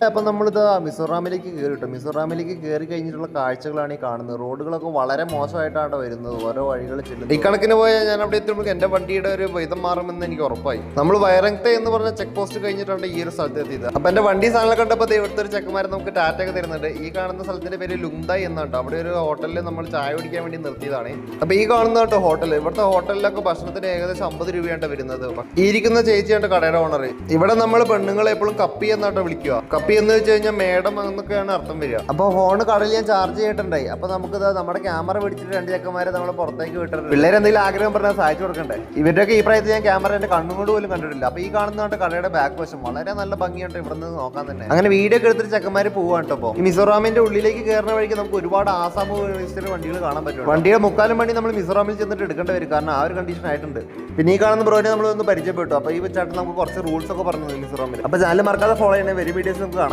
അപ്പം നമ്മളിത് മിസോറാമിലേക്ക് കയറിട്ടോ. മിസോറാമിലേക്ക് കയറി കഴിഞ്ഞിട്ടുള്ള കാഴ്ചകളാണ് ഈ കാണുന്നത്. റോഡുകളൊക്കെ വളരെ മോശമായിട്ടാണ് വരുന്നത്, ഓരോ വഴികൾ ചെല്ലുന്നത്. ഈ കണക്കിന് പോയാൽ ഞാൻ അവിടെ എത്തുമ്പോൾ എൻ്റെ വണ്ടിയുടെ ഒരു വിധം മാറുമെന്ന് എനിക്ക് ഉറപ്പായി. നമ്മൾ വയറങ്ത്തെ എന്ന് പറഞ്ഞ ചെക്ക് പോസ്റ്റ് കഴിഞ്ഞിട്ടുണ്ട് ഈ ഒരു സ്ഥലത്ത് എത്തിയത്. അപ്പം എൻ്റെ വണ്ടി സാധനം കണ്ടപ്പോൾ ഇവിടുത്തെ ഒരു ചെക്കന്മാർ നമുക്ക് ടാറ്റൊക്കെ തരുന്നുണ്ട്. ഈ കാണുന്ന സ്ഥലത്തിന്റെ പേര് ലുങ്തായ് എന്നാണ്. അവിടെ ഒരു ഹോട്ടലിൽ നമ്മൾ ചായ കുടിക്കാൻ വേണ്ടി നിർത്തിയതാണ്. അപ്പോൾ ഈ കാണുന്ന കേട്ടോ ഹോട്ടൽ. ഇവിടുത്തെ ഹോട്ടലിലൊക്കെ ഭക്ഷണത്തിന് ഏകദേശം 50 രൂപയാണ് വരുന്നത്. ഈ ഇരിക്കുന്ന ചേച്ചിയാണ് കടയുടെ ഓണർ. ഇവിടെ നമ്മൾ പെണ്ണുങ്ങളെ എപ്പോഴും കപ്പി എന്നാട്ടോ വിളിക്കുക. കപ്പി എന്ന് വെച്ച് കഴിഞ്ഞാൽ മേഡം എന്നൊക്കെയാണ് അർത്ഥം വരിക. അപ്പോൾ ഫോണ് കടയിൽ ഞാൻ ചാർജ് ചെയ്തിട്ടുണ്ടായി. അപ്പോൾ നമുക്കിത് നമ്മുടെ ക്യാമറ പിടിച്ചിട്ട് 2 ചെക്കന്മാരെ നമ്മൾ പുറത്തേക്ക് വിട്ടിട്ടുണ്ട്. പിള്ളേർ എന്തെങ്കിലും ആഗ്രഹം പറഞ്ഞാൽ സഹായിച്ചു കൊടുക്കണ്ടേ. ഇവരുടെയൊക്കെ ഈ പ്രായത്തിൽ ഞാൻ ക്യാമറ എൻ്റെ കണ്ണുകൊണ്ട് പോലും കണ്ടിട്ടില്ല. അപ്പോൾ ഈ കാണുന്നതാണ് കടയുടെ ബാക്ക് വശം. വളരെ നല്ല ഭംഗിയുണ്ട് ഇവിടെ നിന്ന് നോക്കാൻ തന്നെ. അങ്ങനെ വീഡിയോ ഒക്കെ എടുത്തിട്ട് ചെക്കന്മാർ പോവാണ് കേട്ടോ. ഈ മിസോറാമിന്റെ ഉള്ളിലേക്ക് കയറുന്ന വഴിക്ക് നമുക്ക് ഒരുപാട് ആസാം വണ്ടികൾ കാണാൻ പറ്റും. വണ്ടിയുടെ മുക്കാലും വണ്ടി നമ്മൾ മിസോറാമിൽ ചെന്നിട്ട് എടുക്കേണ്ടി വരും, കാരണം ആ ഒരു കണ്ടീഷൻ ആയിട്ടുണ്ട്. പിന്നെ ഈ കാണുന്ന ബ്രോനെ നമ്മളൊന്ന് പരിചയപ്പെട്ടു. അപ്പോൾ ഈ ചേട്ടൻ നമുക്ക് കുറച്ച് റൂൾസ് ഒക്കെ പറഞ്ഞു മിസോറാമിൽ. അപ്പോൾ ചാനൽ മറക്കാതെ ഫോളോ ചെയ്യണേ. വെരി വീഡിയോസ് നമുക്ക് കാണാം.